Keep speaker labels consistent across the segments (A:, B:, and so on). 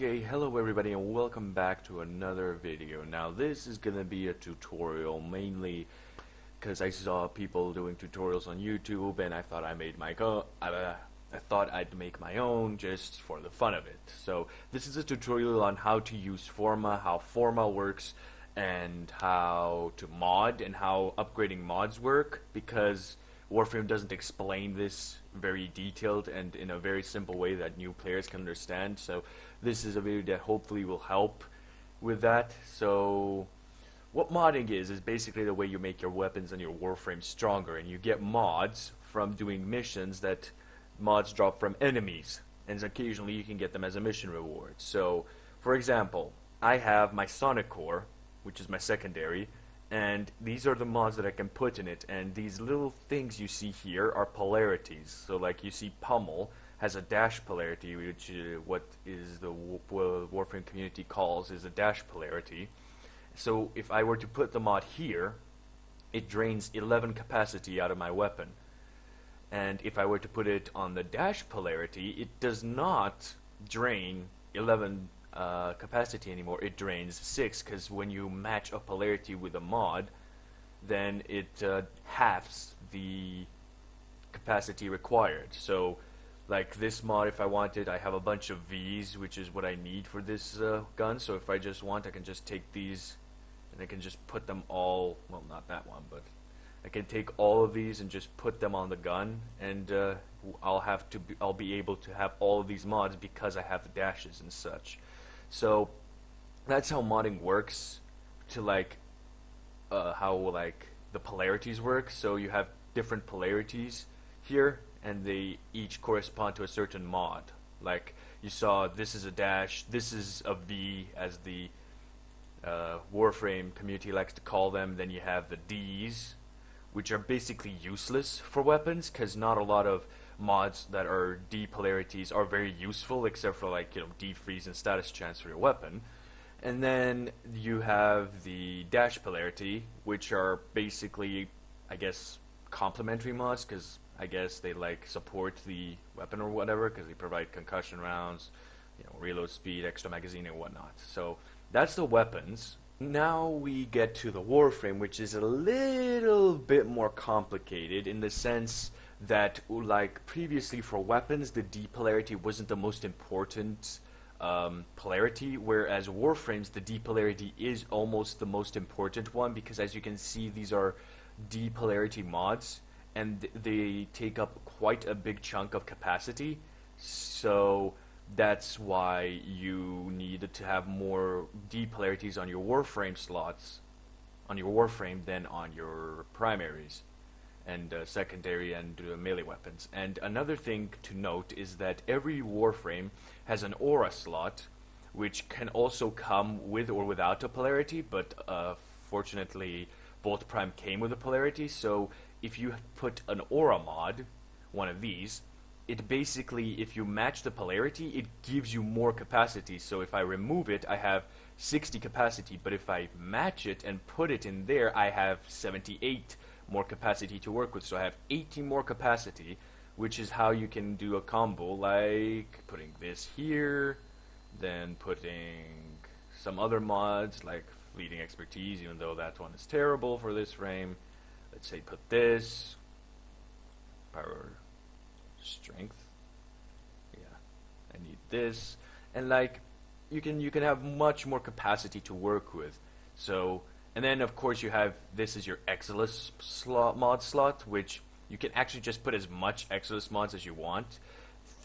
A: Okay, hello everybody and welcome back to another video. Now this is gonna be a tutorial mainly because I saw people doing tutorials on YouTube and I thought I thought I'd make my own just for the fun of it. So this is a tutorial on how to use Forma, how Forma works, and how to mod and how upgrading mods work, because Warframe doesn't explain this very detailed and in a very simple way that new players can understand. So this is a video that hopefully will help with that. So what modding is basically the way you make your weapons and your Warframe stronger, and you get mods from doing missions that mods drop from enemies, and occasionally you can get them as a mission reward. So for example, I have my Sonic Core, which is my secondary, and these are the mods that I can put in it, and these little things you see here are polarities. So like you see Pummel has a dash polarity, which what is the Warframe community calls is a dash polarity. So if I were to put the mod here, it drains 11 capacity out of my weapon. And if I were to put it on the dash polarity, it does not drain 11 capacity anymore. It drains 6, because when you match a polarity with a mod, then it halves the capacity required. So like this mod, if I wanted, I have a bunch of V's, which is what I need for this gun. So if I just want, I can just take these and I can just put them all, well, not that one, but I can take all of these and just put them on the gun, and I'll be able to have all of these mods because I have the dashes and such. So that's how modding works, to like how like the polarities work. So you have different polarities here, and they each correspond to a certain mod. Like you saw, this is a dash, this is a V, as the Warframe community likes to call them. Then you have the Ds, which are basically useless for weapons, because not a lot of mods that are D polarities are very useful, except for like, defreeze and status chance for your weapon. And then you have the dash polarity, which are basically, I guess, complementary mods, because I guess they like support the weapon or whatever, because they provide concussion rounds, reload speed, extra magazine and whatnot. So that's the weapons. Now we get to the Warframe, which is a little bit more complicated in the sense that, like previously for weapons, the D polarity wasn't the most important polarity, whereas Warframes, the D polarity is almost the most important one, because as you can see, these are D polarity mods, and they take up quite a big chunk of capacity. So that's why you need to have more D polarities on your Warframe slots, on your Warframe, than on your primaries and secondary and melee weapons. And another thing to note is that every Warframe has an aura slot, which can also come with or without a polarity, but fortunately Volt Prime came with a polarity. So if you put an aura mod, one of these, it basically, if you match the polarity, it gives you more capacity. So if I remove it, I have 60 capacity, but if I match it and put it in there, I have 78 more capacity to work with. So I have 80 more capacity, which is how you can do a combo, like putting this here, then putting some other mods like Fleeting Expertise, even though that one is terrible for this frame. Let's say put this, Power Strength, yeah, I need this, and like you can have much more capacity to work with. So, and then of course you have, this is your Exilus mod slot, which you can actually just put as much Exilus mods as you want.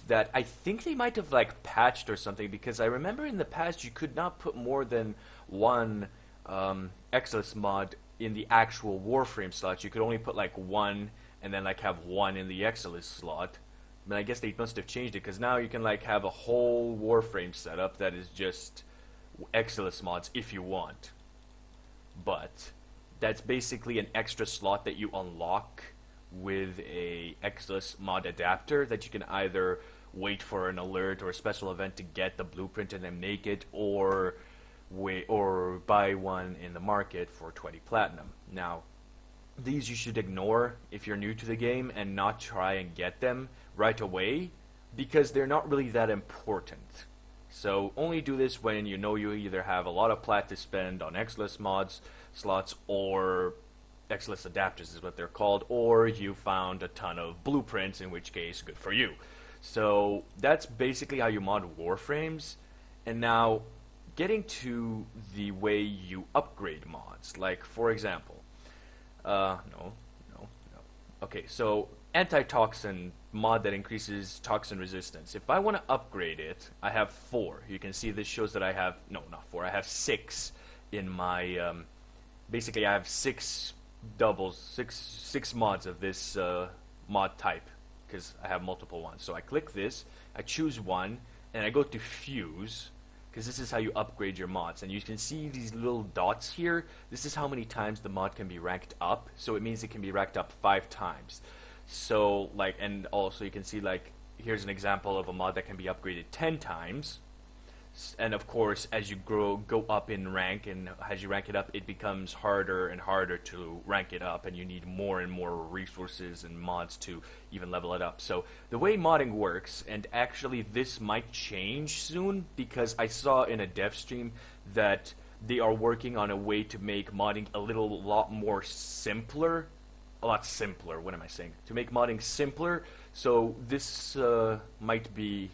A: That I think they might have like patched or something, because I remember in the past you could not put more than one Exilus mod in the actual Warframe slot. You could only put like one, and then like have one in the Exilus slot. But I guess they must have changed it, because now you can like have a whole Warframe setup that is just Exilus mods if you want. But that's basically an extra slot that you unlock with a Exilus mod adapter, that you can either wait for an alert or a special event to get the blueprint and then make it, or buy one in the market for 20 platinum. Now, these you should ignore if you're new to the game and not try and get them right away, because they're not really that important. So only do this when you know you either have a lot of plat to spend on Xless mods slots, or Xless adapters is what they're called, or you found a ton of blueprints, in which case, good for you. So that's basically how you mod warframes. And now, getting to the way you upgrade mods, like for example, no. Okay, so antitoxin mod that increases toxin resistance. If I want to upgrade it, I have 4. You can see this shows that I have, no, not 4, I have 6 in my, basically I have 6 doubles, six mods of this mod type, because I have multiple ones. So I click this, I choose one, and I go to fuse, because this is how you upgrade your mods. And you can see these little dots here. This is how many times the mod can be ranked up. So it means it can be ranked up 5 times. So like, and also you can see like, here's an example of a mod that can be upgraded 10 times. And of course, as you go up in rank, and as you rank it up, it becomes harder and harder to rank it up, and you need more and more resources and mods to even level it up. So the way modding works, and actually this might change soon, because I saw in a dev stream that they are working on a way to make modding a lot more simpler. A lot simpler, what am I saying? To make modding simpler, so this might be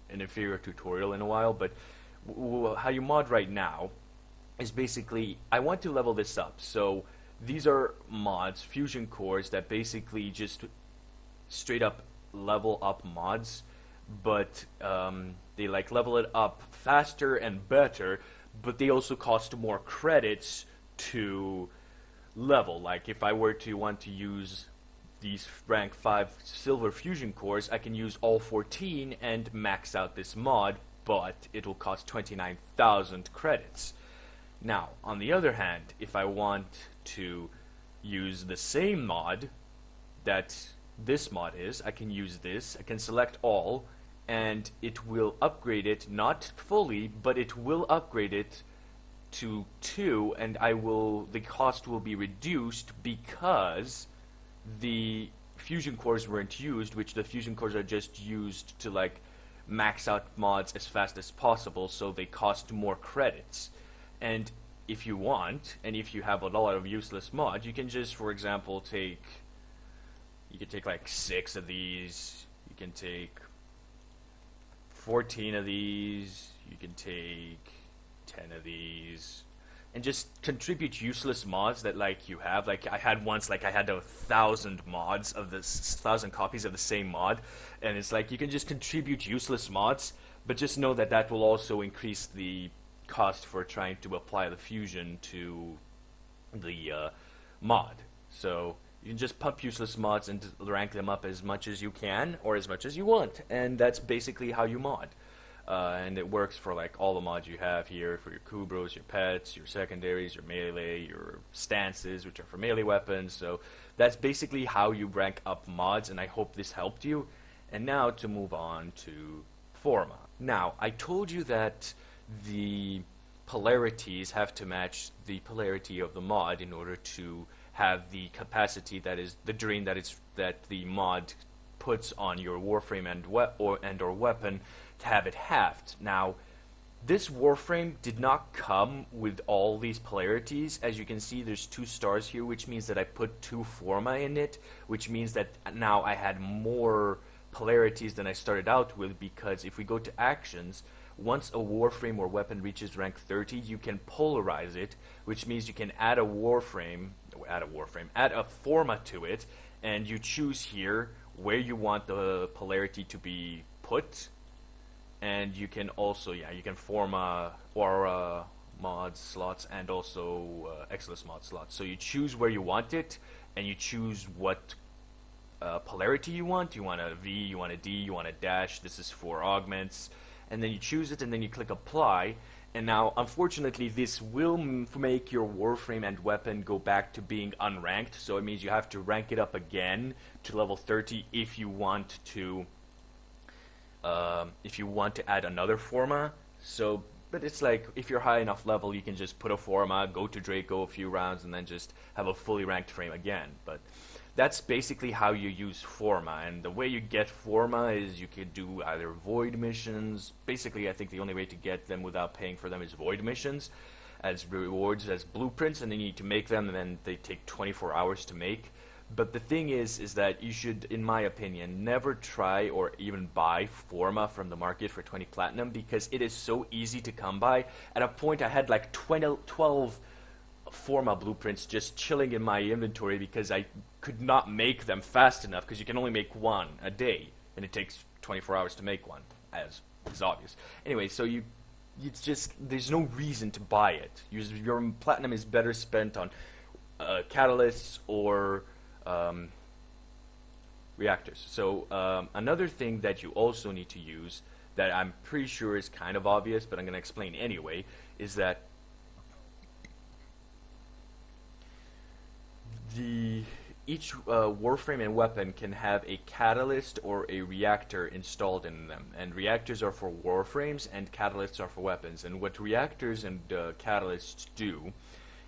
A: an inferior tutorial in a while, but how you mod right now is basically, I want to level this up. So these are mods, fusion cores, that basically just straight up level up mods, but they like level it up faster and better, but they also cost more credits to level. Like if I were to want to use these rank 5 silver fusion cores, I can use all 14 and max out this mod, but it will cost 29,000 credits. Now, on the other hand, if I want to use the same mod that this mod is, I can use this, I can select all, and it will upgrade it, not fully, but it will upgrade it to 2, and the cost will be reduced because the fusion cores weren't used, which the fusion cores are just used to like max out mods as fast as possible, so they cost more credits. And if you want, and if you have a lot of useless mods, you can just, for example, take like 6 of these, you can take 14 of these, you can take 10 of these, and just contribute useless mods that like you have. Like I had once, like I had 1,000 mods of this, 1,000 copies of the same mod, and it's like you can just contribute useless mods, but just know that that will also increase the cost for trying to apply the fusion to the mod. So you can just pump useless mods and rank them up as much as you can, or as much as you want, and that's basically how you mod. And it works for like all the mods you have here, for your Kubros, your pets, your secondaries, your melee, your stances, which are for melee weapons. So that's basically how you rank up mods, and I hope this helped you. And now to move on to forma. Now, I told you that the polarities have to match the polarity of the mod in order to have the capacity, that is the drain that the mod puts on your warframe and or weapon, to have it halved. Now, this warframe did not come with all these polarities. As you can see, there's 2 stars here, which means that I put 2 forma in it, which means that now I had more polarities than I started out with, because if we go to actions, once a warframe or weapon reaches rank 30, you can polarize it, which means you can add a forma to it, and you choose here where you want the polarity to be put. And you can also, you can forma aura mod slots and also Xless mod slots. So you choose where you want it, and you choose what polarity you want. You want a V, you want a D, you want a dash. This is for augments. And then you choose it, and then you click apply. And now, unfortunately, this will make your warframe and weapon go back to being unranked. So it means you have to rank it up again to level 30 if you want to add another forma. So, but it's like, if you're high enough level, you can just put a forma, go to Draco a few rounds, and then just have a fully ranked frame again. But that's basically how you use forma. And the way you get forma is you could do either void missions. Basically, I think the only way to get them without paying for them is void missions as rewards, as blueprints, and then you need to make them, and then they take 24 hours to make. But the thing is that you should, in my opinion, never try or even buy forma from the market for 20 platinum, because it is so easy to come by. At a point, I had like 12 forma blueprints just chilling in my inventory because I could not make them fast enough, because you can only make one a day, and it takes 24 hours to make one, as is obvious. Anyway, so it's just, there's no reason to buy it. Your platinum is better spent on catalysts or reactors. So another thing that you also need to use, that I'm pretty sure is kind of obvious, but I'm going to explain anyway, is that each warframe and weapon can have a catalyst or a reactor installed in them, and reactors are for warframes and catalysts are for weapons. And what reactors and catalysts do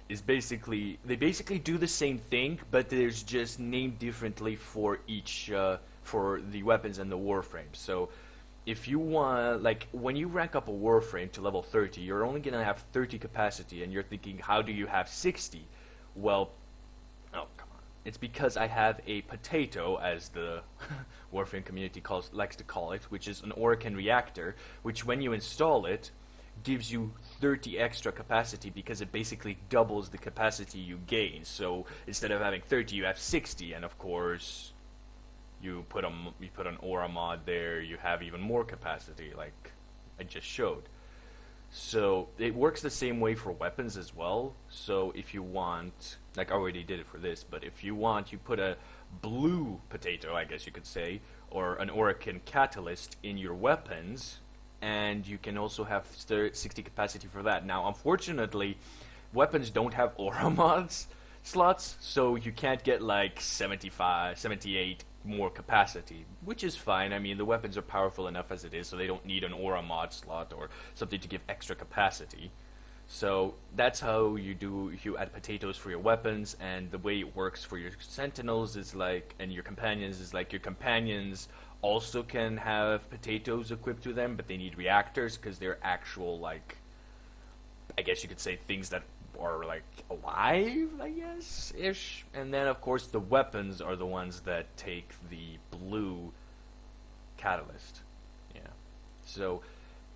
A: is they basically do the same thing, but there's just named differently for each for the weapons and the warframes. So if you want, like, when you rank up a warframe to level 30, you're only gonna have 30 capacity, and you're thinking, how do you have 60? Well, oh, come on. It's because I have a potato, as the Warframe community likes to call it, which is an Orokin reactor, which when you install it, gives you 30 extra capacity, because it basically doubles the capacity you gain. So instead of having 30, you have 60, and of course, you put an aura mod there, you have even more capacity, like I just showed. So it works the same way for weapons as well. So if you want, like I already did it for this, but if you want, you put a blue potato, I guess you could say, or an Orokin catalyst in your weapons, and you can also have 60 capacity for that. Now, unfortunately, weapons don't have aura mods slots, so you can't get like 75, 78 more capacity, which is fine. I mean, the weapons are powerful enough as it is, so they don't need an aura mod slot or something to give extra capacity. So that's how you add potatoes for your weapons, and the way it works for your sentinels is like, and your companions is like, your companions also can have potatoes equipped to them, but they need reactors because they're actual, like, I guess you could say things that are like alive, I guess, ish. And then of course the weapons are the ones that take the blue catalyst. Yeah. So,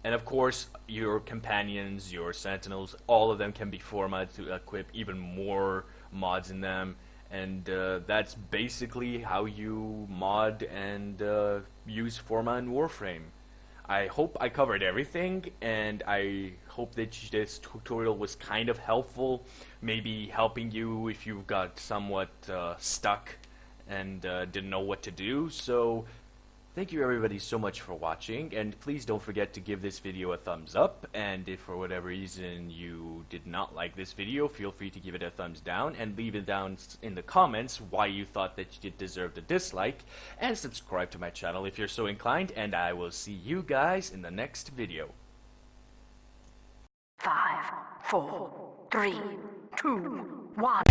A: and of course your companions, your sentinels, all of them can be formatted to equip even more mods in them. And that's basically how you mod and use forma in Warframe. I hope I covered everything, and I hope that this tutorial was kind of helpful, maybe helping you if you got somewhat stuck and didn't know what to do. So thank you everybody so much for watching, and please don't forget to give this video a thumbs up, and if for whatever reason you did not like this video, feel free to give it a thumbs down and leave it down in the comments why you thought that it deserved a dislike, and subscribe to my channel if you're so inclined, and I will see you guys in the next video.
B: 5, 4, 3, 2, 1